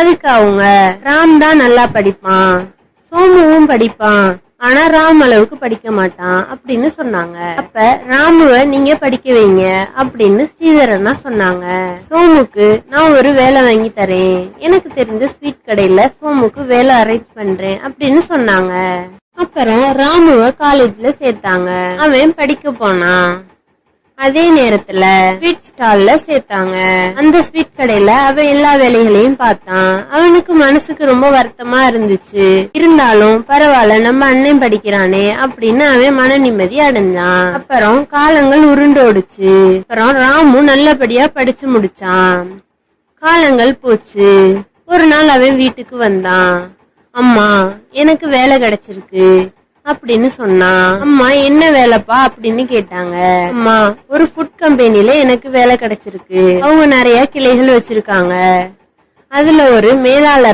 அதுக்கு அவங்க ராம் தான் நல்லா படிப்பான், சோமுவும் படிப்பான், ஆனா ராம் அளவுக்கு படிக்க மாட்டான் அப்படின்னு சொன்னாங்க. அப்ப ராமுவ நீங்க படிக்க வைங்க அப்படின்னு ஸ்ரீதரனா சொன்னாங்க. சோமுக்கு நான் ஒரு வேலை வாங்கி தரேன், எனக்கு தெரிஞ்ச ஸ்வீட் கடையில சோமுக்கு வேலை அரேஞ்ச் பண்றேன் அப்படின்னு சொன்னாங்க. அப்புறம் ராமுவ காலேஜ்ல சேர்த்தாங்க. அவன் படிக்க போனான். அதே நேரத்துல ஸ்வீட் ஸ்டால்ல சேர்த்தாங்க. அந்த ஸ்வீட் கடையில அவன் எல்லா வேலைகளையும் பார்த்தான். அவனுக்கு மனசுக்கு ரொம்ப வருத்தமா இருந்துச்சு. இருந்தாலும் பரவாயில்ல, நம்ம அண்ணன் படிக்கிறானே அப்படின்னு அவன் மன நிம்மதி அடைஞ்சான். அப்புறம் காலங்கள் உருண்டோடுச்சு. அப்புறம் ராமு நல்லபடியா படிச்சு முடிச்சான். காலங்கள் போச்சு. ஒரு நாள் அவன் வீட்டுக்கு வந்தான். அம்மா, எனக்கு வேலை கிடைச்சிருக்கு அப்படின்னு சொன்னான். அம்மா, என்ன வேலைப்பா அப்படின்னு கேட்டாங்க. அம்மா, ஒரு ஃபுட் கம்பெனில எனக்கு வேலை கிடைச்சிருக்கு. அவங்க நிறைய கிளைகள் வச்சிருக்காங்க. அதுல ஒரு மேலாளர்